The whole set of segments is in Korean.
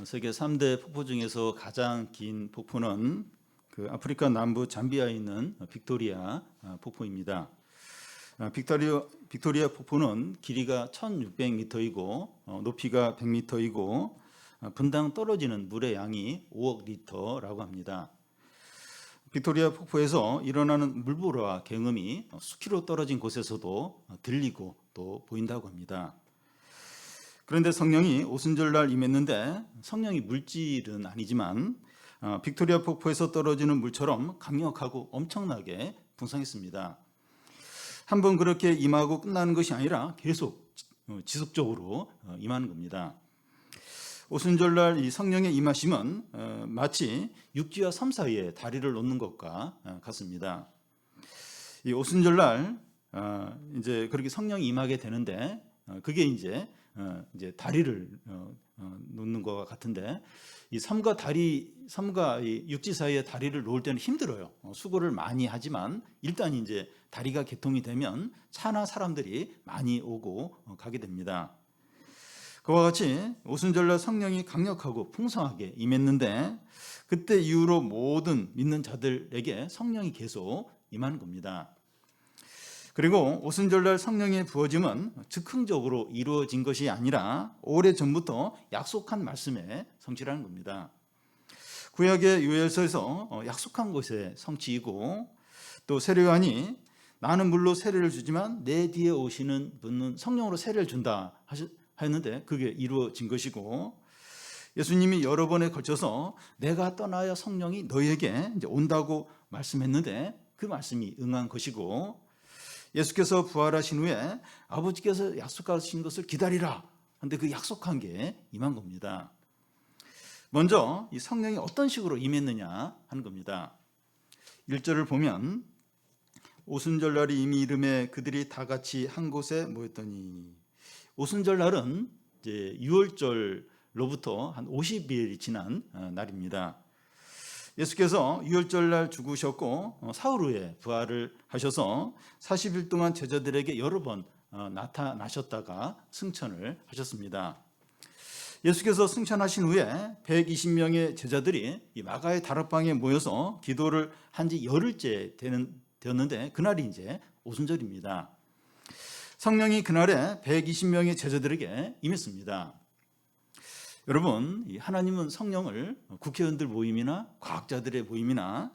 세계 3대 폭포 중에서 가장 긴 폭포는 그 아프리카 남부 잠비아에 있는 빅토리아 폭포입니다. 빅토리아 폭포는 길이가 1600m이고 높이가 100m이고 분당 떨어지는 물의 양이 5억 리터라고 합니다. 빅토리아 폭포에서 일어나는 물보라와 경음이 수키로 떨어진 곳에서도 들리고 또 보인다고 합니다. 그런데 성령이 오순절날 임했는데 성령이 물질은 아니지만 빅토리아 폭포에서 떨어지는 물처럼 강력하고 엄청나게 풍성했습니다. 한번 그렇게 임하고 끝나는 것이 아니라 계속 지속적으로 임하는 겁니다. 오순절날 이 성령의 임하심은 마치 육지와 섬 사이에 다리를 놓는 것과 같습니다. 이 오순절날 이제 그렇게 성령이 임하게 되는데 그게 이제 다리를 놓는 것과 같은데 이 섬과 이 육지 사이에 다리를 놓을 때는 힘들어요. 수고를 많이 하지만 일단 이제 다리가 개통이 되면 차나 사람들이 많이 오고 가게 됩니다. 그와 같이 오순절날 성령이 강력하고 풍성하게 임했는데 그때 이후로 모든 믿는 자들에게 성령이 계속 임하는 겁니다. 그리고 오순절날 성령의 부어짐은 즉흥적으로 이루어진 것이 아니라 오래전부터 약속한 말씀의 성취라는 겁니다. 구약의 요엘서에서 약속한 것의 성취이고 또 세례요한이 나는 물로 세례를 주지만 내 뒤에 오시는 분은 성령으로 세례를 준다 하였는데 그게 이루어진 것이고 예수님이 여러 번에 걸쳐서 내가 떠나야 성령이 너희에게 이제 온다고 말씀했는데 그 말씀이 응한 것이고 예수께서 부활하신 후에 아버지께서 약속하신 것을 기다리라 하는데 그 약속한 게 임한 겁니다. 먼저 이 성령이 어떤 식으로 임했느냐 하는 겁니다. 1절을 보면 오순절날이 이미 이름에 그들이 다 같이 한 곳에 모였더니 오순절날은 이제 6월절로부터 한 50일이 지난 날입니다. 예수께서 6월절날 죽으셨고 사흘 후에 부활을 하셔서 40일 동안 제자들에게 여러 번 나타나셨다가 승천을 하셨습니다. 예수께서 승천하신 후에 120명의 제자들이 이 마가의 다락방에 모여서 기도를 한 지 열흘째 되었는데 그날이 이제 오순절입니다. 성령이 그날에 120명의 제자들에게 임했습니다. 여러분, 하나님은 성령을 국회의원들 모임이나 과학자들의 모임이나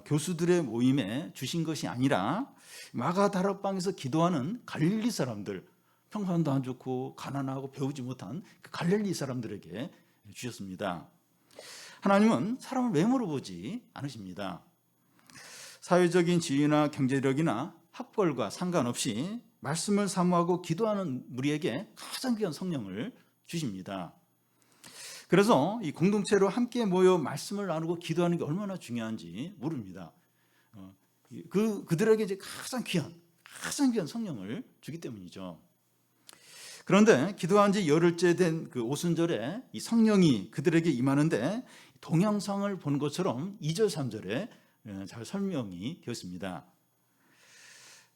교수들의 모임에 주신 것이 아니라 마가 다락방에서 기도하는 갈릴리 사람들, 평판도 안 좋고 가난하고 배우지 못한 그 갈릴리 사람들에게 주셨습니다. 하나님은 사람을 외모로 보지 않으십니다. 사회적인 지위나 경제력이나 학벌과 상관없이 말씀을 사모하고 기도하는 무리에게 가장 귀한 성령을 주십니다. 그래서 이 공동체로 함께 모여 말씀을 나누고 기도하는 게 얼마나 중요한지 모릅니다. 그들에게 이제 가장 귀한 성령을 주기 때문이죠. 그런데 기도한 지 열흘째 된 그 오순절에 이 성령이 그들에게 임하는데 동영상을 본 것처럼 2절, 3절에 잘 설명이 되었습니다.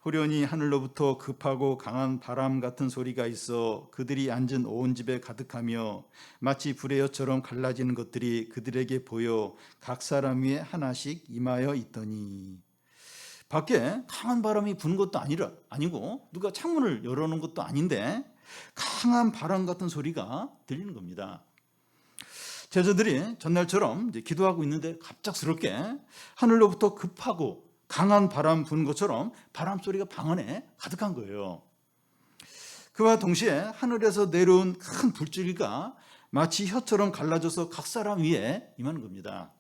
후련히 하늘로부터 급하고 강한 바람 같은 소리가 있어 그들이 앉은 온 집에 가득하며 마치 불의 엿처럼 갈라지는 것들이 그들에게 보여 각 사람 위에 하나씩 임하여 있더니 밖에 강한 바람이 부는 것도 아니고 누가 창문을 열어놓은 것도 아닌데 강한 바람 같은 소리가 들리는 겁니다. 제자들이 전날처럼 이제 기도하고 있는데 갑작스럽게 하늘로부터 급하고 강한 바람 부는 것처럼 바람 소리가 방 안에 가득한 거예요. 그와 동시에 하늘에서 내려온 큰 불줄기가 마치 혀처럼 갈라져서 각 사람 위에 임하는 겁니다.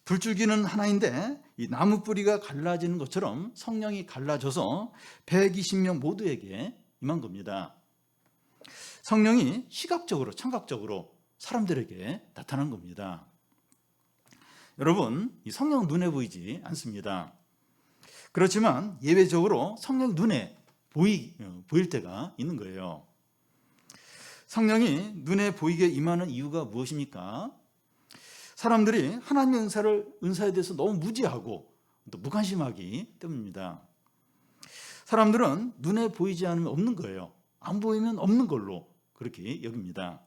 불줄기는 하나인데 이 나무 뿌리가 갈라지는 것처럼 성령이 갈라져서 120명 모두에게 임한 겁니다. 성령이 시각적으로 청각적으로 사람들에게 나타난 겁니다. 여러분, 이 성령 눈에 보이지 않습니다. 그렇지만 예외적으로 성령 눈에 보일 때가 있는 거예요. 성령이 눈에 보이게 임하는 이유가 무엇입니까? 사람들이 하나님의 은사에 대해서 너무 무지하고 또 무관심하기 때문입니다. 사람들은 눈에 보이지 않으면 없는 거예요. 안 보이면 없는 걸로 그렇게 여깁니다.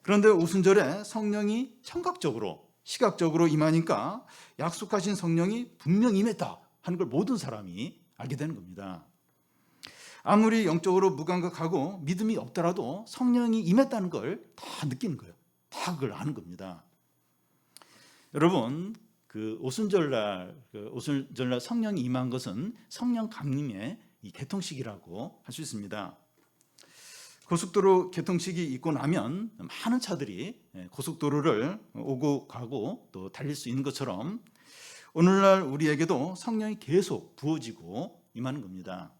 그런데 오순절에 성령이 청각적으로 시각적으로 임하니까 약속하신 성령이 분명히 임했다 하는 걸 모든 사람이 알게 되는 겁니다. 아무리 영적으로 무감각하고 믿음이 없더라도 성령이 임했다는 걸 다 느끼는 거예요. 다 그걸 아는 겁니다. 여러분, 그 오순절날 성령이 임한 것은 성령 강림의 이 개통식이라고 할 수 있습니다. 고속도로 개통식이 있고 나면 많은 차들이 고속도로를 오고 가고 또 달릴 수 있는 것처럼 오늘날 우리에게도 성령이 계속 부어지고 임하는 겁니다.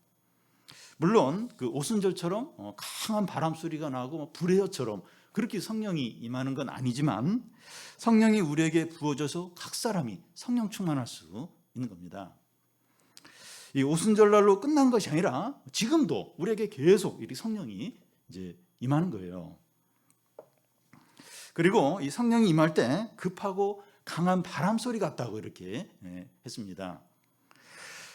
물론 그 오순절처럼 강한 바람 소리가 나고 불의 혀처럼 그렇게 성령이 임하는 건 아니지만 성령이 우리에게 부어져서 각 사람이 성령 충만할 수 있는 겁니다. 이 오순절날로 끝난 것이 아니라 지금도 우리에게 계속 이 성령이 이제 임하는 거예요. 그리고 이 성령이 임할 때 급하고 강한 바람 소리 같다고 이렇게 했습니다.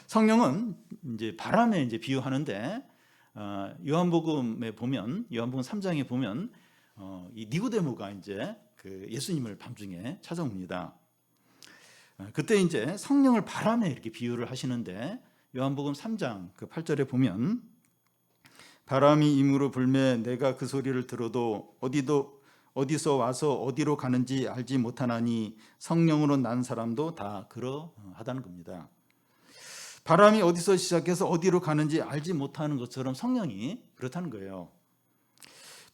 성령은 이제 바람에 이제 비유하는데 요한복음에 보면 요한복음 3장에 보면 이 니고데모가 이제 그 예수님을 밤중에 찾아옵니다. 그때 이제 성령을 바람에 이렇게 비유를 하시는데 요한복음 3장 그 8절에 보면 바람이 임으로 불매 내가 그 소리를 들어도 어디서 와서 어디로 가는지 알지 못하나니 성령으로 난 사람도 다 그러하다는 겁니다. 바람이 어디서 시작해서 어디로 가는지 알지 못하는 것처럼 성령이 그렇다는 거예요.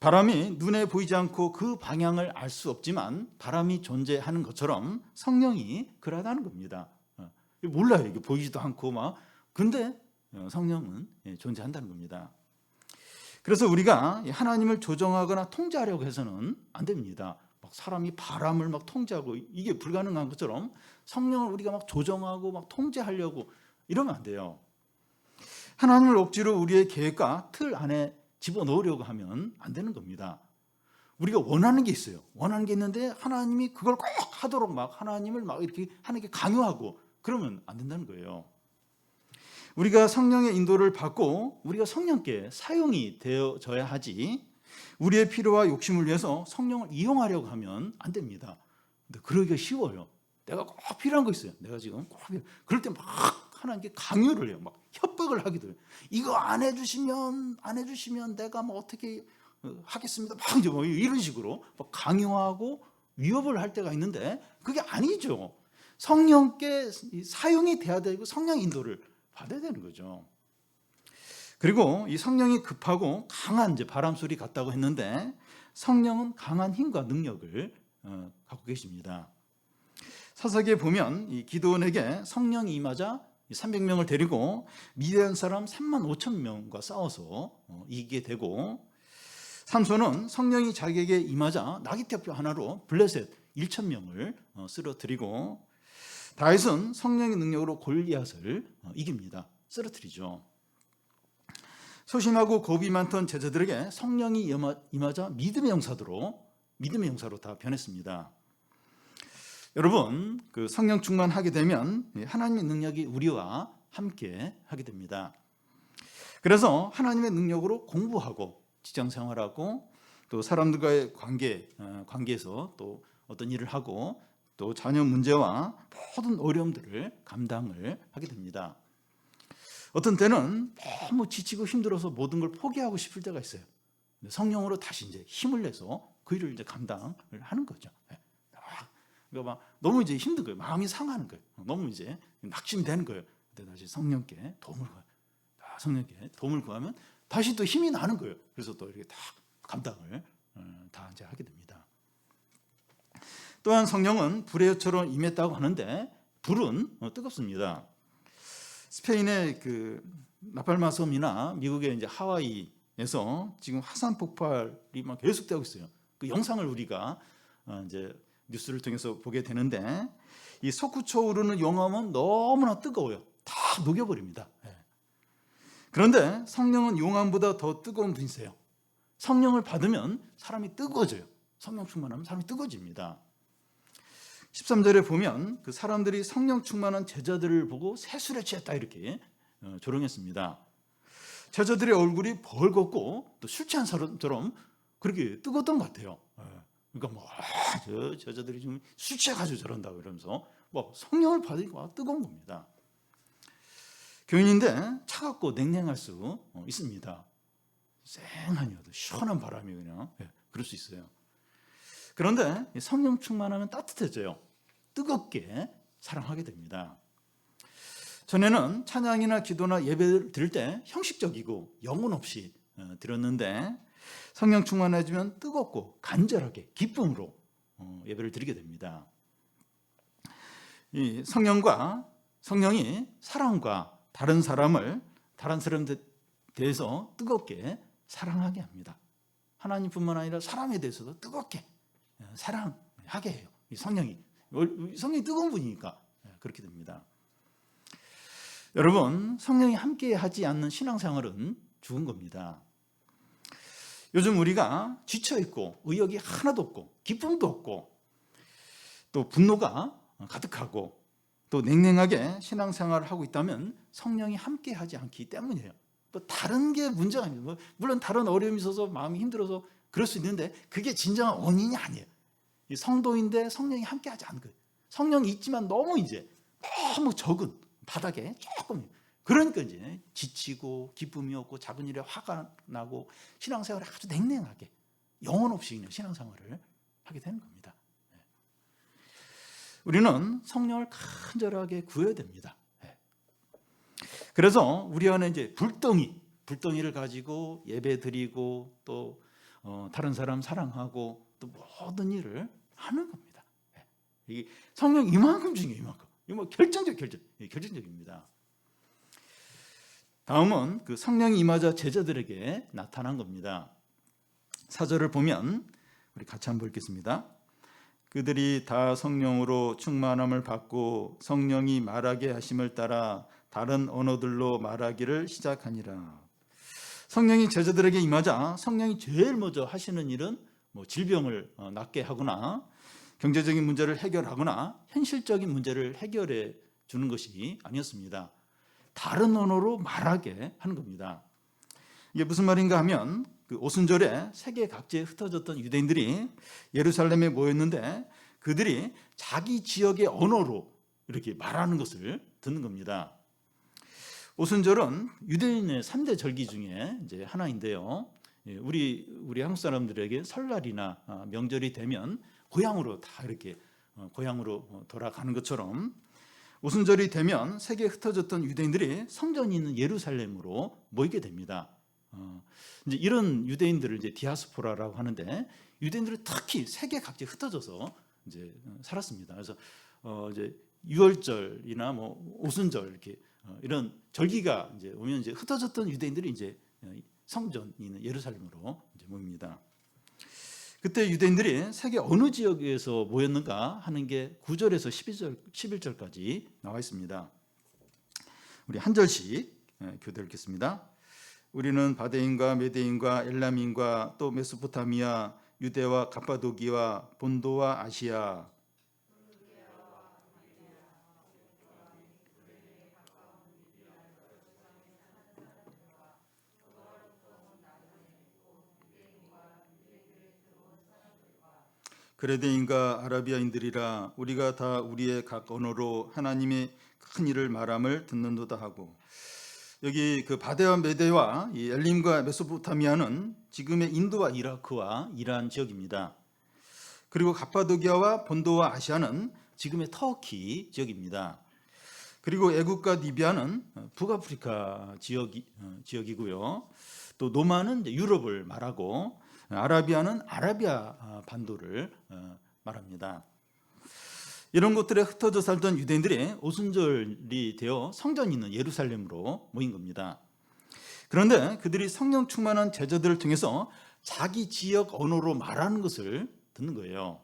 바람이 눈에 보이지 않고 그 방향을 알 수 없지만 바람이 존재하는 것처럼 성령이 그러하다는 겁니다. 몰라요. 이게 보이지도 않고 막. 근데 성령은 존재한다는 겁니다. 그래서 우리가 하나님을 조정하거나 통제하려고 해서는 안 됩니다. 막 사람이 바람을 막 통제하고 이게 불가능한 것처럼 성령을 우리가 막 조정하고 막 통제하려고 이러면 안 돼요. 하나님을 억지로 우리의 계획과 틀 안에 집어넣으려고 하면 안 되는 겁니다. 우리가 원하는 게 있어요. 원하는 게 있는데 하나님이 그걸 꼭 하도록 막 하나님을 막 이렇게 하는 게 강요하고 그러면 안 된다는 거예요. 우리가 성령의 인도를 받고 우리가 성령께 사용이 되어져야 하지 우리의 필요와 욕심을 위해서 성령을 이용하려고 하면 안 됩니다. 근데 그러기가 쉬워요. 내가 꼭 필요한 거 있어요. 내가 지금 꼭 그럴 때 막 하나님께 강요를 해요. 막 협박을 하기도 해요. 이거 안 해주시면 내가 뭐 어떻게 하겠습니다. 막 이제 뭐 이런 식으로 막 강요하고 위협을 할 때가 있는데 그게 아니죠. 성령께 사용이 돼야 되고 성령 인도를 받아야 되는 거죠. 그리고 이 성령이 급하고 강한 이제 바람 소리 같다고 했는데 성령은 강한 힘과 능력을 갖고 계십니다. 사사기에 보면 이 기드온에게 성령이 임하자 300명을 데리고 미디안 사람 3만 5천 명과 싸워서 이기게 되고 삼손은 성령이 자기에게 임하자 나귀떼뼈 하나로 블레셋 1천 명을 쓰러뜨리고 다윗은 성령의 능력으로 골리앗을 이깁니다. 쓰러뜨리죠. 소심하고 겁이 많던 제자들에게 성령이 임하자 믿음의 용사로 다 변했습니다. 여러분, 그 성령 충만하게 되면 하나님의 능력이 우리와 함께 하게 됩니다. 그래서 하나님의 능력으로 공부하고 직장 생활하고 또 사람들과의 관계에서 또 어떤 일을 하고 또 자녀 문제와 모든 어려움들을 감당을 하게 됩니다. 어떤 때는 너무 지치고 힘들어서 모든 걸 포기하고 싶을 때가 있어요. 성령으로 다시 이제 힘을 내서 그 일을 이제 감당을 하는 거죠. 그러니까 막 너무 이제 힘든 거예요. 마음이 상하는 거예요. 너무 이제 낙심되는 거예요. 그때 다시 성령께 도움을 구해요. 성령께 도움을 구하면 다시 또 힘이 나는 거예요. 그래서 또 이렇게 다 감당을 다 이제 하게 됩니다. 또한 성령은 불의 혀처럼 임했다고 하는데 불은 뜨겁습니다. 스페인의 그 라팔마 섬이나 미국의 이제 하와이에서 지금 화산 폭발이 막 계속되고 있어요. 그 영상을 우리가 이제 뉴스를 통해서 보게 되는데 이 솟구쳐 오르는 용암은 너무나 뜨거워요. 다 녹여버립니다. 그런데 성령은 용암보다 더 뜨거운 분이세요. 성령을 받으면 사람이 뜨거워져요. 성령 충만하면 사람이 뜨거워집니다. 13절에 보면 그 사람들이 성령 충만한 제자들을 보고 세술에 취했다 이렇게 조롱했습니다. 제자들의 얼굴이 벌겋고 또 술 취한 사람처럼 그렇게 뜨거웠던 것 같아요. 그러니까 뭐 저자들이 좀 술 취해가지고 저런다고 이러면서 뭐 성령을 받으니까 뜨거운 겁니다. 교인인데 차갑고 냉랭할 수 있습니다. 쌩하니어도 시원한 바람이 그냥 그럴 수 있어요. 그런데 성령 충만하면 따뜻해져요. 뜨겁게 사랑하게 됩니다. 전에는 찬양이나 기도나 예배를 드릴 때 형식적이고 영혼 없이 드렸는데 성령 충만해지면 뜨겁고 간절하게 기쁨으로 예배를 드리게 됩니다. 이 성령이 사랑과 다른 사람들에 대해서 뜨겁게 사랑하게 합니다. 하나님뿐만 아니라 사람에 대해서도 뜨겁게 사랑하게 해요. 이 성령이 뜨거운 분이니까 그렇게 됩니다. 여러분, 성령이 함께하지 않는 신앙생활은 죽은 겁니다. 요즘 우리가 지쳐있고 의욕이 하나도 없고 기쁨도 없고 또 분노가 가득하고 또 냉랭하게 신앙생활을 하고 있다면 성령이 함께하지 않기 때문이에요. 뭐 다른 게 문제가 아니에요. 물론 다른 어려움이 있어서 마음이 힘들어서 그럴 수 있는데 그게 진정한 원인이 아니에요. 이 성도인데 성령이 함께하지 않은 거예요. 성령이 있지만 너무 적은 바닥에 조금, 그러니까 이제 지치고 기쁨이 없고 작은 일에 화가 나고 신앙생활에 아주 냉랭하게 영혼 없이 그냥 신앙생활을 하게 되는 겁니다. 우리는 성령을 간절하게 구해야 됩니다. 그래서 우리 안에 이제 불덩이를 가지고 예배 드리고 또 다른 사람 사랑하고 또 모든 일을 하는 겁니다. 이게 성령 이만큼 중요해요. 이만큼. 이거 뭐 결정적입니다. 다음은 그 성령이 임하자 제자들에게 나타난 겁니다. 4절을 보면 우리 같이 한번 읽겠습니다. 그들이 다 성령으로 충만함을 받고 성령이 말하게 하심을 따라 다른 언어들로 말하기를 시작하니라. 성령이 제자들에게 임하자 성령이 제일 먼저 하시는 일은 뭐 질병을 낫게 하거나 경제적인 문제를 해결하거나 현실적인 문제를 해결해 주는 것이 아니었습니다. 다른 언어로 말하게 하는 겁니다. 이게 무슨 말인가 하면 그 오순절에 세계 각지에 흩어졌던 유대인들이 예루살렘에 모였는데 그들이 자기 지역의 언어로 이렇게 말하는 것을 듣는 겁니다. 오순절은 유대인의 3대 절기 중에 이제 하나인데요. 우리 한국 사람들에게 설날이나 명절이 되면 고향으로 다 이렇게 고향으로 돌아가는 것처럼 오순절이 되면 세계에 흩어졌던 유대인들이 성전이 있는 예루살렘으로 모이게 됩니다. 이제 이런 유대인들을 이제 디아스포라라고 하는데 유대인들은 특히 세계 각지에 흩어져서 이제 살았습니다. 그래서 이제 유월절이나 뭐 오순절 이렇게 이런 절기가 이제 오면 이제 흩어졌던 유대인들이 이제 성전이 있는 예루살렘으로 이제 모입니다. 그때 유대인들이 세계 어느 지역에서 모였는가 하는 게 9절에서 11절까지 나와 있습니다. 우리 한 절씩 교대 읽겠습니다. 우리는 바데인과 메데인과 엘람인과 또 메소포타미아, 유대와 갑바도기와 본도와 아시아, 그레데인과 아라비아인들이라 우리가 다 우리의 각 언어로 하나님의 큰 일을 말함을 듣는도다 하고, 여기 그 바데와 메데와 이 엘림과 메소포타미아는 지금의 인도와 이라크와 이란 지역입니다. 그리고 갑바도기아와 본도와 아시아는 지금의 터키 지역입니다. 그리고 애국과 리비아는 북아프리카 지역이고요. 또 노마는 유럽을 말하고 아라비아는 아라비아 반도를 말합니다. 이런 곳들에 흩어져 살던 유대인들이 오순절이 되어 성전이 있는 예루살렘으로 모인 겁니다. 그런데 그들이 성령 충만한 제자들을 통해서 자기 지역 언어로 말하는 것을 듣는 거예요.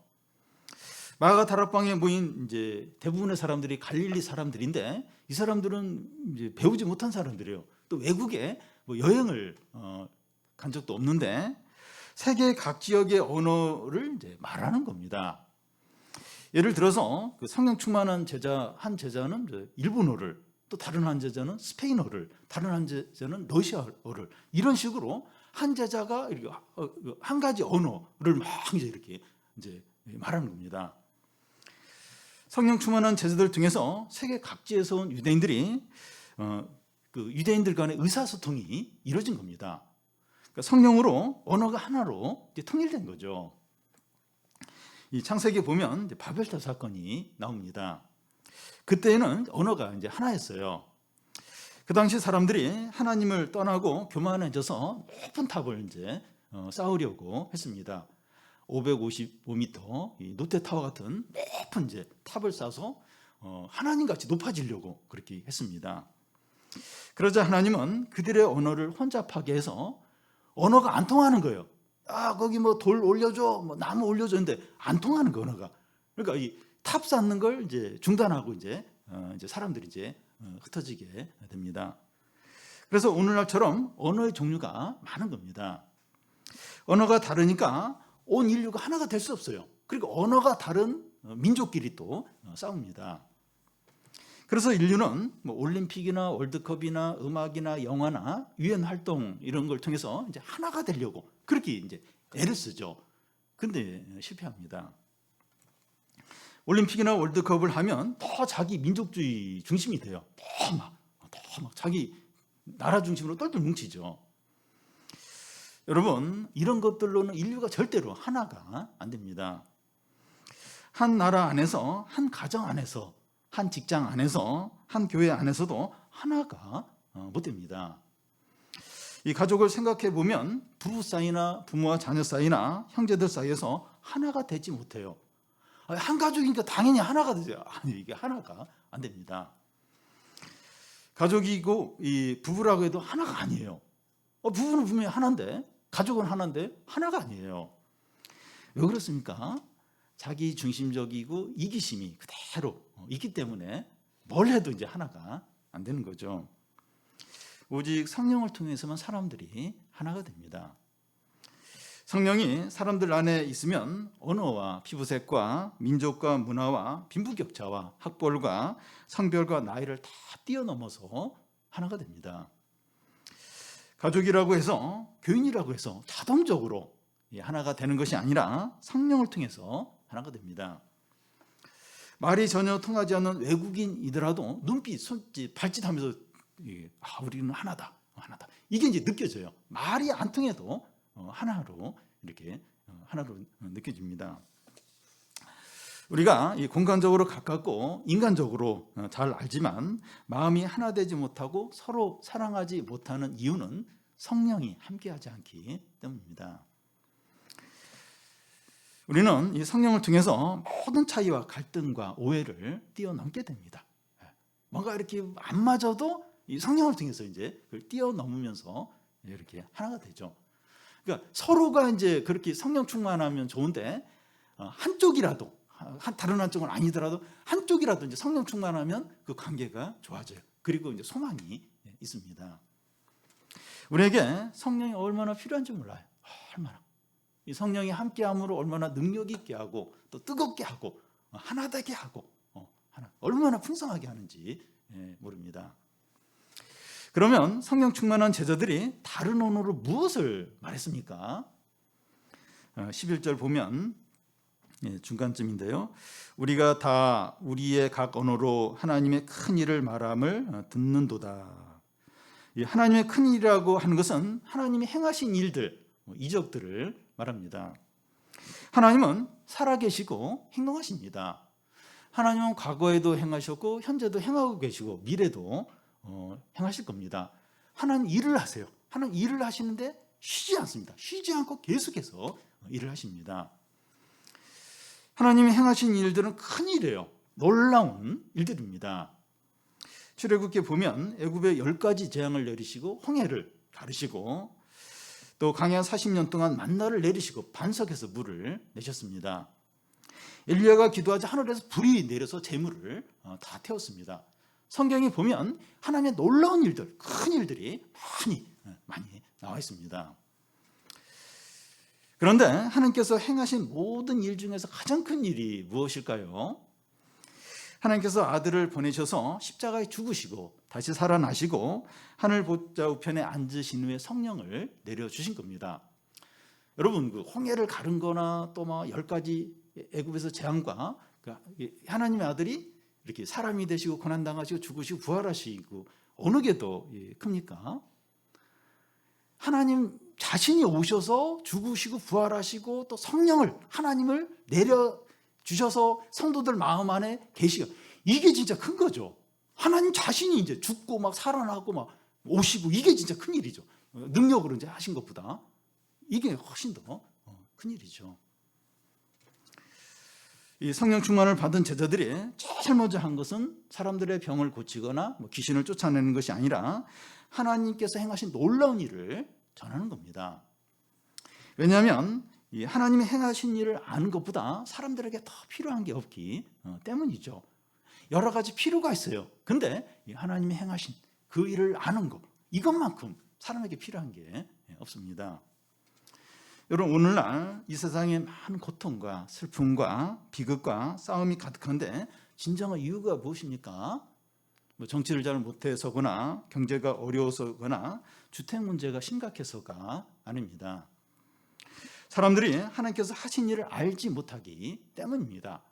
마가 다락방에 모인 이제 대부분의 사람들이 갈릴리 사람들인데 이 사람들은 이제 배우지 못한 사람들이에요. 또 외국에 뭐 여행을 간 적도 없는데 세계 각 지역의 언어를 이제 말하는 겁니다. 예를 들어서 그 성령 충만한 한 제자는 일본어를, 또 다른 한 제자는 스페인어를, 다른 한 제자는 러시아어를, 이런 식으로 한 제자가 한 가지 언어를 막 이제 이렇게 이제 말하는 겁니다. 성령 충만한 제자들 중에서 세계 각지에서 온 유대인들이 그 유대인들 간의 의사소통이 이루어진 겁니다. 그러니까 성령으로 언어가 하나로 이제 통일된 거죠. 이 창세기에 보면 이제 바벨탑 사건이 나옵니다. 그때는 언어가 이제 하나였어요. 그 당시 사람들이 하나님을 떠나고 교만해져서 높은 탑을 이제 쌓으려고 했습니다. 555m 이 롯데타워 같은 높은 이제 탑을 쌓아서 하나님 같이 높아지려고 그렇게 했습니다. 그러자 하나님은 그들의 언어를 혼잡하게 해서 언어가 안 통하는 거예요. 거기 뭐 돌 올려줘, 뭐 나무 올려줬는데 안 통하는 거 언어가. 그러니까 이 탑 쌓는 걸 이제 중단하고 이제 사람들이 이제 흩어지게 됩니다. 그래서 오늘날처럼 언어의 종류가 많은 겁니다. 언어가 다르니까 온 인류가 하나가 될 수 없어요. 그리고 언어가 다른 민족끼리 또 싸웁니다. 그래서 인류는 뭐 올림픽이나 월드컵이나 음악이나 영화나 유엔 활동 이런 걸 통해서 이제 하나가 되려고 그렇게 이제 애를 쓰죠. 근데 실패합니다. 올림픽이나 월드컵을 하면 더 자기 민족주의 중심이 돼요. 더 막 자기 나라 중심으로 똘똘 뭉치죠. 여러분, 이런 것들로는 인류가 절대로 하나가 안 됩니다. 한 나라 안에서, 한 가정 안에서, 한 직장 안에서, 한 교회 안에서도 하나가 못 됩니다. 이 가족을 생각해 보면 부부 사이나 부모와 자녀 사이나 형제들 사이에서 하나가 되지 못해요. 한 가족이니까 당연히 하나가 되죠. 아니, 이게 하나가 안 됩니다. 가족이고 이 부부라고 해도 하나가 아니에요. 부부는 분명히 하나인데 가족은 하나인데 하나가 아니에요. 왜 그렇습니까? 자기 중심적이고 이기심이 그대로 있기 때문에 뭘 해도 이제 하나가 안 되는 거죠. 오직 성령을 통해서만 사람들이 하나가 됩니다. 성령이 사람들 안에 있으면 언어와 피부색과 민족과 문화와 빈부격차와 학벌과 성별과 나이를 다 뛰어넘어서 하나가 됩니다. 가족이라고 해서 교인이라고 해서 자동적으로 하나가 되는 것이 아니라 성령을 통해서 하나가 됩니다. 말이 전혀 통하지 않는 외국인이더라도 눈빛, 손짓, 발짓하면서 우리는 하나다. 이게 이제 느껴져요. 말이 안 통해도 하나로 이렇게 하나로 느껴집니다. 우리가 공간적으로 가깝고 인간적으로 잘 알지만 마음이 하나 되지 못하고 서로 사랑하지 못하는 이유는 성령이 함께하지 않기 때문입니다. 우리는 이 성령을 통해서 모든 차이와 갈등과 오해를 뛰어넘게 됩니다. 뭔가 이렇게 안 맞아도 이 성령을 통해서 이제 그걸 뛰어넘으면서 이렇게 하나가 되죠. 그러니까 서로가 이제 그렇게 성령 충만하면 좋은데 한쪽이라도 다른 한쪽은 아니더라도 한쪽이라도 이제 성령 충만하면 그 관계가 좋아져요. 그리고 이제 소망이 있습니다. 우리에게 성령이 얼마나 필요한지 몰라요. 얼마나 이 성령이 함께함으로 얼마나 능력 있게 하고 또 뜨겁게 하고 하나 되게 하고 얼마나 풍성하게 하는지 모릅니다. 그러면 성령 충만한 제자들이 다른 언어로 무엇을 말했습니까? 11절 보면 중간쯤인데요. 우리가 다 우리의 각 언어로 하나님의 큰 일을 말함을 듣는도다. 이 하나님의 큰 일이라고 하는 것은 하나님이 행하신 일들, 이적들을 말합니다. 하나님은 살아계시고 행동하십니다. 하나님은 과거에도 행하셨고 현재도 행하고 계시고 미래도 행하실 겁니다. 하나님 일을 하세요. 하나님 일을 하시는데 쉬지 않습니다. 쉬지 않고 계속해서 일을 하십니다. 하나님이 행하신 일들은 큰 일이에요. 놀라운 일들입니다. 출애굽기에 보면 애굽에 10가지 재앙을 내리시고 홍해를 가르시고 또 광야 40년 동안 만나를 내리시고 반석에서 물을 내셨습니다. 엘리야가 기도하자 하늘에서 불이 내려서 재물을 다 태웠습니다. 성경에 보면 하나님의 놀라운 일들, 큰 일들이 많이 나와 있습니다. 그런데 하나님께서 행하신 모든 일 중에서 가장 큰 일이 무엇일까요? 하나님께서 아들을 보내셔서 십자가에 죽으시고 다시 살아나시고 하늘 보좌 우편에 앉으신 후에 성령을 내려주신 겁니다. 여러분 그 홍해를 가른 거나 또 막 10가지 애굽에서 재앙과 하나님의 아들이 이렇게 사람이 되시고 고난당하시고 죽으시고 부활하시고 어느 게 더 큽니까? 하나님 자신이 오셔서 죽으시고 부활하시고 또 성령을 하나님을 내려주셔서 성도들 마음 안에 계시고 이게 진짜 큰 거죠. 하나님 자신이 이제 죽고 막 살아나고 막 오시고 이게 진짜 큰 일이죠. 능력으로 이제 하신 것보다 이게 훨씬 더 큰 일이죠. 이 성령 충만을 받은 제자들이 제일 먼저 한 것은 사람들의 병을 고치거나 귀신을 쫓아내는 것이 아니라 하나님께서 행하신 놀라운 일을 전하는 겁니다. 왜냐하면 이 하나님이 행하신 일을 아는 것보다 사람들에게 더 필요한 게 없기 때문이죠. 여러 가지 필요가 있어요. 근데 하나님이 행하신 그 일을 아는 것, 이것만큼 사람에게 필요한 게 없습니다. 여러분, 오늘날 이 세상에 많은 고통과 슬픔과 비극과 싸움이 가득한데 진정한 이유가 무엇입니까? 정치를 잘 못해서거나 경제가 어려워서거나 주택 문제가 심각해서가 아닙니다. 사람들이 하나님께서 하신 일을 알지 못하기 때문입니다.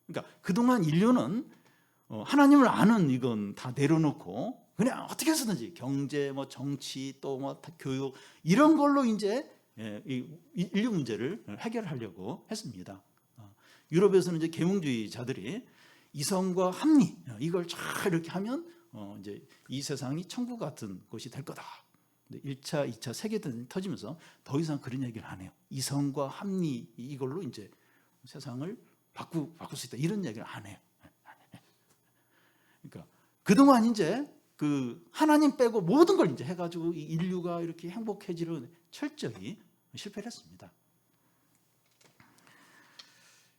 그러니까 그동안 인류는 하나님을 아는 이건 다 내려놓고 그냥 어떻게 해서든지 경제, 정치, 또 교육 이런 걸로 이제 인류 문제를 해결하려고 했습니다. 유럽에서는 이제 계몽주의자들이 이성과 합리 이걸 잘 이렇게 하면 이제 이 세상이 천국 같은 곳이 될 거다. 1차, 2차 세계대전이 터지면서 더 이상 그런 얘기를 안 해요. 이성과 합리 이걸로 이제 세상을 바꿀 수 있다 이런 얘기를 안 해요. 그러니까 그동안 이제 그 하나님 빼고 모든 걸 이제 해가지고 이 인류가 이렇게 행복해지는 철저히 실패를 했습니다.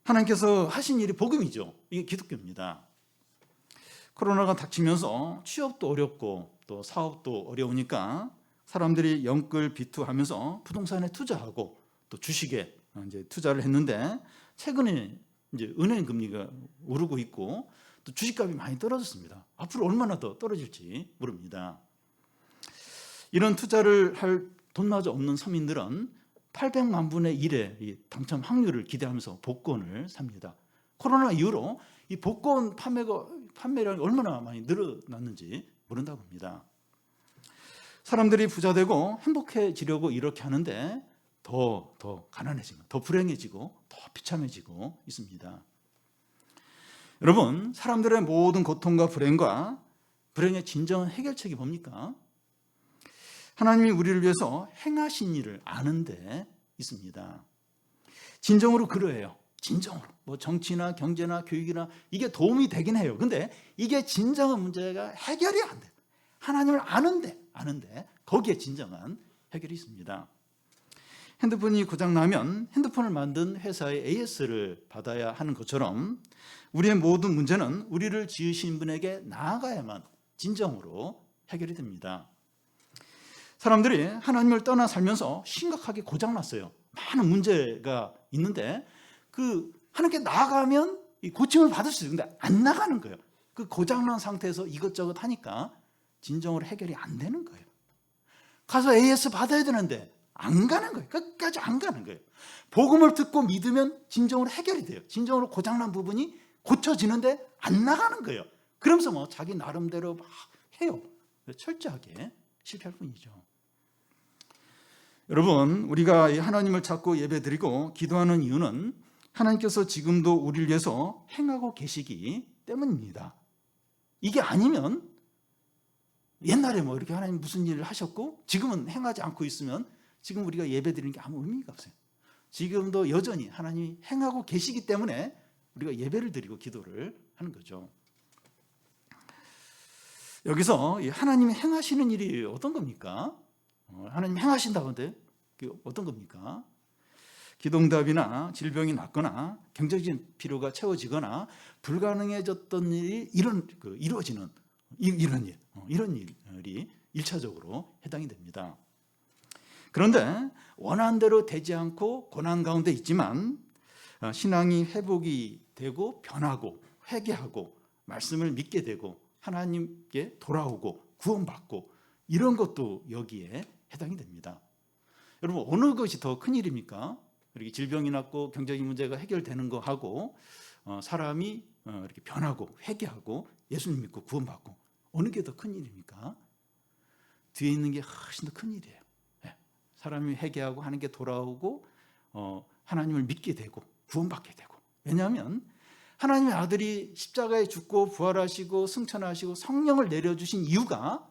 하나님께서 하신 일이 복음이죠. 이게 기독교입니다. 코로나가 닥치면서 취업도 어렵고 또 사업도 어려우니까 사람들이 영끌 비투하면서 부동산에 투자하고 또 주식에 이제 투자를 했는데 최근에 이제 은행 금리가 오르고 있고 또 주식값이 많이 떨어졌습니다. 앞으로 얼마나 더 떨어질지 모릅니다. 이런 투자를 할 돈마저 없는 서민들은 800만 분의 1의 당첨 확률을 기대하면서 복권을 삽니다. 코로나 이후로 이 복권 판매량이 얼마나 많이 늘어났는지 모른다고 합니다. 사람들이 부자 되고 행복해지려고 이렇게 하는데 더 가난해지고 더 불행해지고 더 비참해지고 있습니다. 여러분, 사람들의 모든 고통과 불행과 불행의 진정한 해결책이 뭡니까? 하나님이 우리를 위해서 행하신 일을 아는 데 있습니다. 진정으로 그러해요. 진정으로. 정치나 경제나 교육이나 이게 도움이 되긴 해요. 근데 이게 진정한 문제가 해결이 안 돼요. 하나님을 아는데 거기에 진정한 해결이 있습니다. 핸드폰이 고장나면 핸드폰을 만든 회사의 AS를 받아야 하는 것처럼 우리의 모든 문제는 우리를 지으신 분에게 나아가야만 진정으로 해결이 됩니다. 사람들이 하나님을 떠나 살면서 심각하게 고장났어요. 많은 문제가 있는데 그 하나님께 나아가면 고침을 받을 수 있는데 안 나가는 거예요. 그 고장난 상태에서 이것저것 하니까 진정으로 해결이 안 되는 거예요. 가서 AS 받아야 되는데 안 가는 거예요. 끝까지 안 가는 거예요. 복음을 듣고 믿으면 진정으로 해결이 돼요. 진정으로 고장난 부분이 고쳐지는데 안 나가는 거예요. 그러면서 자기 나름대로 막 해요. 철저하게 실패할 뿐이죠. 여러분, 우리가 하나님을 찾고 예배드리고 기도하는 이유는 하나님께서 지금도 우리를 위해서 행하고 계시기 때문입니다. 이게 아니면 옛날에 이렇게 하나님 무슨 일을 하셨고 지금은 행하지 않고 있으면 지금 우리가 예배드리는 게 아무 의미가 없어요. 지금도 여전히 하나님이 행하고 계시기 때문에 우리가 예배를 드리고 기도를 하는 거죠. 여기서 하나님이 행하시는 일이 어떤 겁니까? 하나님 행하신다는데 어떤 겁니까? 기도응답이나 질병이 낫거나 경제적인 필요가 채워지거나 불가능해졌던 일이 이루어지는 이런 일이 1차적으로 해당이 됩니다. 그런데 원한대로 되지 않고 고난 가운데 있지만 신앙이 회복이 되고 변하고 회개하고 말씀을 믿게 되고 하나님께 돌아오고 구원받고 이런 것도 여기에 해당이 됩니다. 여러분 어느 것이 더 큰일입니까? 이렇게 질병이 낫고 경제적인 문제가 해결되는 거 하고 사람이 이렇게 변하고 회개하고 예수님 믿고 구원받고 어느 게 더 큰일입니까? 뒤에 있는 게 훨씬 더 큰일이에요. 사람이 회개하고 하는 게 돌아오고 하나님을 믿게 되고 구원받게 되고. 왜냐하면 하나님의 아들이 십자가에 죽고 부활하시고 승천하시고 성령을 내려주신 이유가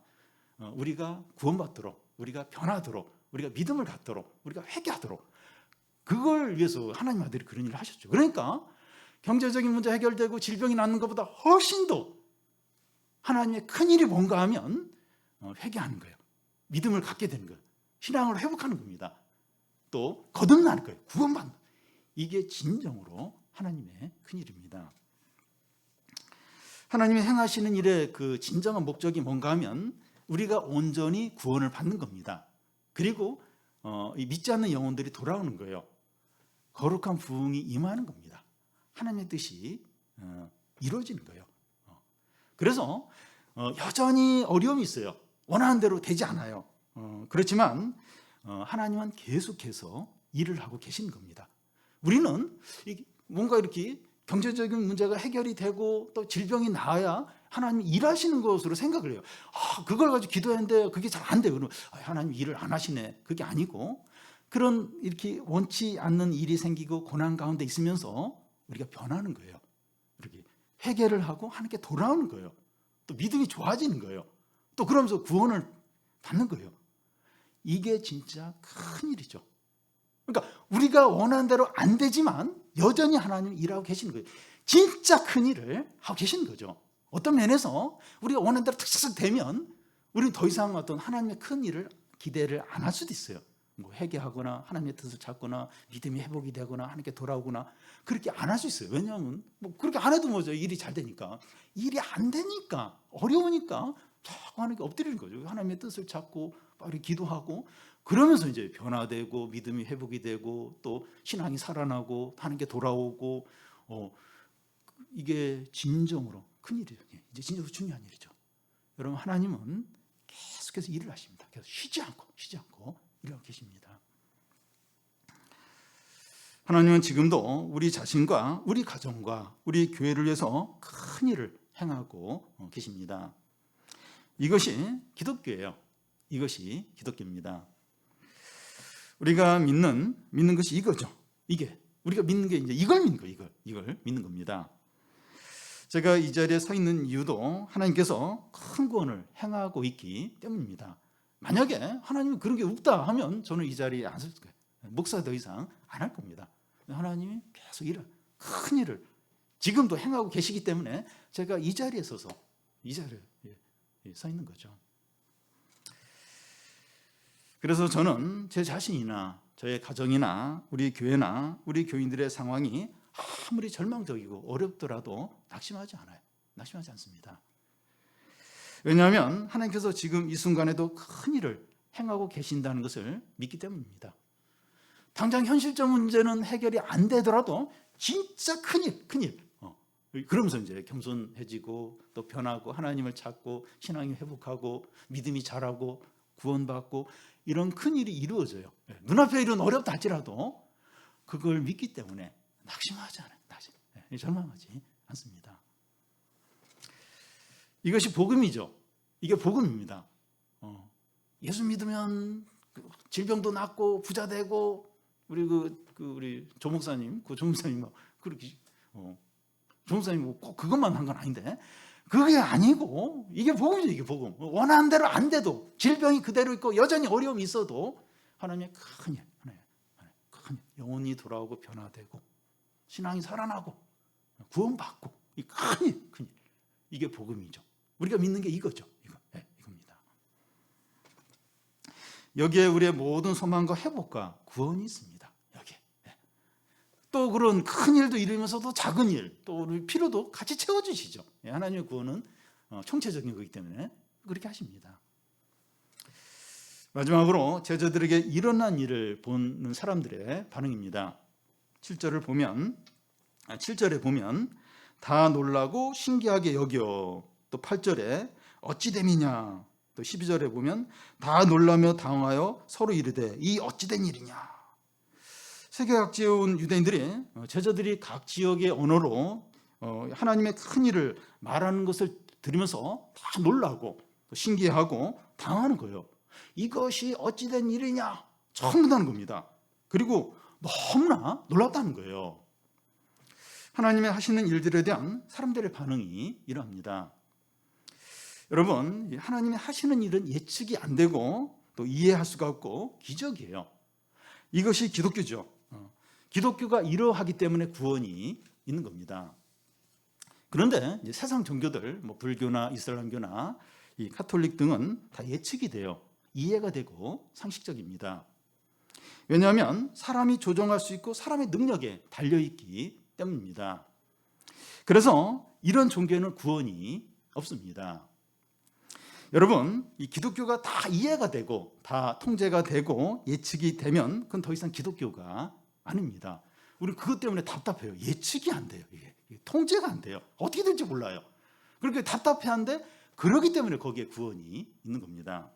우리가 구원받도록, 우리가 변하도록, 우리가 믿음을 갖도록, 우리가 회개하도록, 그걸 위해서 하나님 아들이 그런 일을 하셨죠. 그러니까 경제적인 문제 해결되고 질병이 낫는 것보다 훨씬 더 하나님의 큰 일이 뭔가 하면 회개하는 거예요. 믿음을 갖게 되는 거예요. 신앙을 회복하는 겁니다. 또 거듭나는 거예요. 구원받는 거예요. 이게 진정으로 하나님의 큰 일입니다. 하나님이 행하시는 일의 그 진정한 목적이 뭔가 하면 우리가 온전히 구원을 받는 겁니다. 그리고 믿지 않는 영혼들이 돌아오는 거예요. 거룩한 부흥이 임하는 겁니다. 하나님의 뜻이 이루어지는 거예요. 그래서 여전히 어려움이 있어요. 원하는 대로 되지 않아요. 그렇지만 하나님은 계속해서 일을 하고 계시는 겁니다. 우리는 뭔가 이렇게 경제적인 문제가 해결이 되고 또 질병이 나아야 하나님이 일하시는 것으로 생각을 해요. 그걸 가지고 기도했는데 그게 잘 안 돼요. 그러면 하나님 일을 안 하시네. 그게 아니고 그런 이렇게 원치 않는 일이 생기고 고난 가운데 있으면서 우리가 변하는 거예요. 이렇게 회개를 하고 하나님께 돌아오는 거예요. 또 믿음이 좋아지는 거예요. 또 그러면서 구원을 받는 거예요. 이게 진짜 큰 일이죠. 그러니까 우리가 원하는 대로 안 되지만 여전히 하나님이 일하고 계시는 거예요. 진짜 큰 일을 하고 계시는 거죠. 어떤 면에서 우리가 원하는 대로 탁탁 되면 우리는 더 이상 어떤 하나님의 큰 일을 기대를 안 할 수도 있어요. 뭐 회개하거나 하나님의 뜻을 찾거나 믿음이 회복이 되거나 하나님께 돌아오거나 그렇게 안 할 수 있어요. 왜냐하면 뭐 그렇게 안 해도 뭐죠. 일이 잘 되니까. 일이 안 되니까 어려우니까 자꾸 하나님께 엎드리는 거죠. 하나님의 뜻을 찾고 빨리 기도하고 그러면서 이제 변화되고 믿음이 회복이 되고 또 신앙이 살아나고 하나님께 돌아오고 이게 진정으로 큰 일이에요. 이제 진정으로 중요한 일이죠. 여러분 하나님은 계속해서 일을 하십니다. 계속 쉬지 않고 일하고 계십니다. 하나님은 지금도 우리 자신과 우리 가정과 우리 교회를 위해서 큰 일을 행하고 계십니다. 이것이 기독교예요. 이것이 기독교입니다. 우리가 믿는 것이 이거죠. 이게 우리가 믿는 게 이제 이걸 믿는 거예요. 이걸 믿는 겁니다. 제가 이 자리에 서 있는 이유도 하나님께서 큰 구원을 행하고 있기 때문입니다. 만약에 하나님이 그런 게 없다 하면 저는 이 자리에 안 설 거예요. 목사 더 이상 안 할 겁니다. 하나님이 계속 큰 일을 지금도 행하고 계시기 때문에 제가 이 자리에 서서 이 자리에 서 있는 거죠. 그래서 저는 제 자신이나 저의 가정이나 우리 교회나 우리 교인들의 상황이 아무리 절망적이고 어렵더라도 낙심하지 않아요. 낙심하지 않습니다. 왜냐하면 하나님께서 지금 이 순간에도 큰 일을 행하고 계신다는 것을 믿기 때문입니다. 당장 현실적 문제는 해결이 안 되더라도 진짜 큰일. 그러면서 이제 겸손해지고 또 변하고 하나님을 찾고 신앙이 회복하고 믿음이 자라고 구원받고 이런 큰일이 이루어져요. 눈앞에 일은 어렵다 할지라도 그걸 믿기 때문에 낙심하지 않아요. 절망하지 않습니다. 이것이 복음이죠. 이게 복음입니다. 예수 믿으면 질병도 낫고 부자 되고 우리 우리 조 목사님, 조 목사님 그렇게 조 목사님 꼭 그것만 한 건 아닌데 그게 아니고 이게 복음이죠. 이게 복음. 원하는 대로 안 돼도 질병이 그대로 있고 여전히 어려움이 있어도 하나님의 큰 일, 영혼이 돌아오고 변화되고 신앙이 살아나고 구원받고 이 큰 일. 이게 복음이죠. 우리가 믿는 게 이거죠. 이겁니다. 여기에 우리의 모든 소망과 회복과 구원이 있습니다. 여기에. 또 그런 큰 일도 이루면서도 작은 일, 또 우리 필요도 같이 채워주시죠. 하나님의 구원은 총체적인 거기 때문에 그렇게 하십니다. 마지막으로 제자들에게 일어난 일을 보는 사람들의 반응입니다. 7절에 보면 다 놀라고 신기하게 여겨. 또 8절에 어찌 됨이냐 또 12절에 보면 다 놀라며 당황하여 서로 이르되 이 어찌된 일이냐. 세계 각지에 온 유대인들이 제자들이 각 지역의 언어로 하나님의 큰 일을 말하는 것을 들으면서 다 놀라고 신기해하고 당하는 거예요. 이것이 어찌된 일이냐 처음 듣는 겁니다. 그리고 너무나 놀랍다는 거예요. 하나님의 하시는 일들에 대한 사람들의 반응이 이러합니다. 여러분, 하나님의 하시는 일은 예측이 안 되고 또 이해할 수가 없고 기적이에요. 이것이 기독교죠. 기독교가 이러하기 때문에 구원이 있는 겁니다. 그런데 이제 세상 종교들, 불교나 이슬람교나 이 카톨릭 등은 다 예측이 돼요. 이해가 되고 상식적입니다. 왜냐하면 사람이 조정할 수 있고 사람의 능력에 달려있기 때문입니다. 그래서 이런 종교에는 구원이 없습니다. 여러분, 이 기독교가 다 이해가 되고 다 통제가 되고 예측이 되면 그건 더 이상 기독교가 아닙니다. 우리는 그것 때문에 답답해요. 예측이 안 돼요. 이게 통제가 안 돼요. 어떻게 될지 몰라요. 그렇게 답답해한데 그러기 때문에 거기에 구원이 있는 겁니다.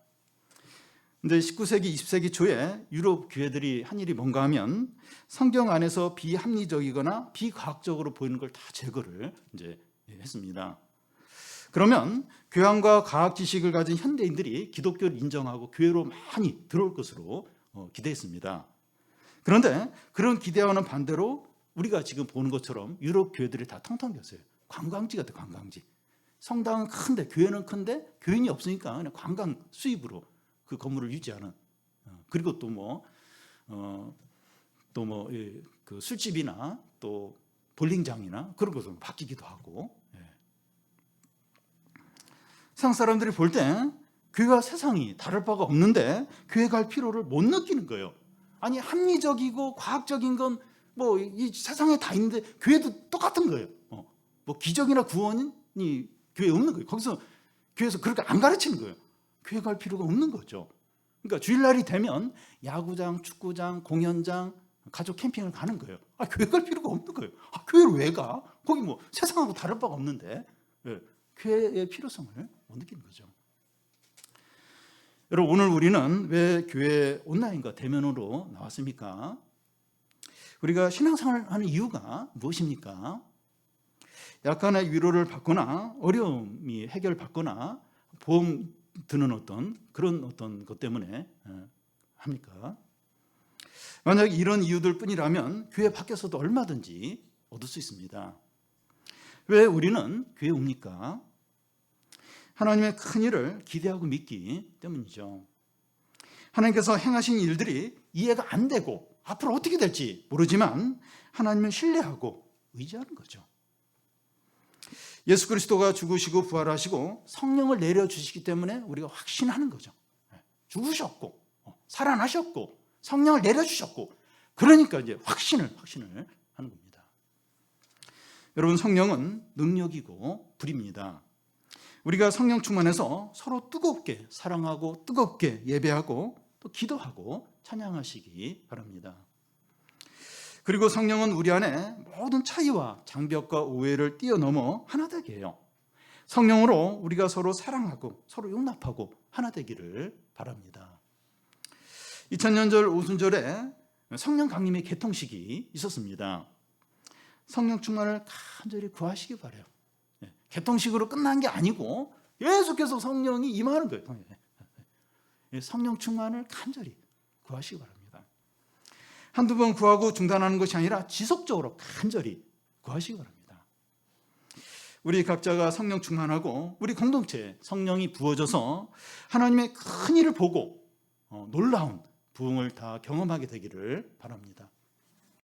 근데 19세기, 20세기 초에 유럽 교회들이 한 일이 뭔가 하면 성경 안에서 비합리적이거나 비과학적으로 보이는 걸 다 제거를 이제 했습니다. 그러면 교양과 과학 지식을 가진 현대인들이 기독교를 인정하고 교회로 많이 들어올 것으로 기대했습니다. 그런데 그런 기대와는 반대로 우리가 지금 보는 것처럼 유럽 교회들이 다 텅텅 비었어요. 관광지 같아요, 관광지. 성당은 큰데 교회는 큰데 교인이 없으니까 그냥 관광 수입으로 그 건물을 유지하는. 그리고 또 그 술집이나 또 볼링장이나 그런 것으로 바뀌기도 하고. 세상 사람들이 볼 때 교회와 세상이 다를 바가 없는데 교회 갈 필요를 못 느끼는 거예요. 아니 합리적이고 과학적인 건 이 세상에 다 있는데 교회도 똑같은 거예요. 기적이나 구원이 교회에 없는 거예요. 거기서 교회에서 그렇게 안 가르치는 거예요. 교회 갈 필요가 없는 거죠. 그러니까 주일날이 되면 야구장, 축구장, 공연장, 가족 캠핑을 가는 거예요. 교회 갈 필요가 없는 거예요. 교회를 왜 가? 거기 세상하고 다를 바가 없는데 교회의 필요성을 못 느끼는 거죠. 여러분, 오늘 우리는 왜 교회 온라인과 대면으로 나왔습니까? 우리가 신앙생활을 하는 이유가 무엇입니까? 약간의 위로를 받거나 어려움이 해결받거나 보험 드는 그런 것 때문에 합니까? 만약 이런 이유들 뿐이라면 교회 밖에서도 얼마든지 얻을 수 있습니다. 왜 우리는 교회에 옵니까? 하나님의 큰 일을 기대하고 믿기 때문이죠. 하나님께서 행하신 일들이 이해가 안 되고 앞으로 어떻게 될지 모르지만 하나님을 신뢰하고 의지하는 거죠. 예수 그리스도가 죽으시고 부활하시고 성령을 내려주시기 때문에 우리가 확신하는 거죠. 죽으셨고 살아나셨고 성령을 내려주셨고 그러니까 이제 확신을 하는 겁니다. 여러분, 성령은 능력이고 불입니다. 우리가 성령 충만해서 서로 뜨겁게 사랑하고 뜨겁게 예배하고 또 기도하고 찬양하시기 바랍니다. 그리고 성령은 우리 안에 모든 차이와 장벽과 오해를 뛰어넘어 하나 되게 해요. 성령으로 우리가 서로 사랑하고 서로 용납하고 하나 되기를 바랍니다. 2000년절 오순절에 성령 강림의 개통식이 있었습니다. 성령 충만을 간절히 구하시기 바라요. 개통식으로 끝난 게 아니고 계속해서 성령이 임하는 거예요. 성령 충만을 간절히 구하시기 바랍니다. 한두 번 구하고 중단하는 것이 아니라 지속적으로 간절히 구하시기 바랍니다. 우리 각자가 성령 충만하고 우리 공동체에 성령이 부어져서 하나님의 큰 일을 보고 놀라운 부흥을 다 경험하게 되기를 바랍니다.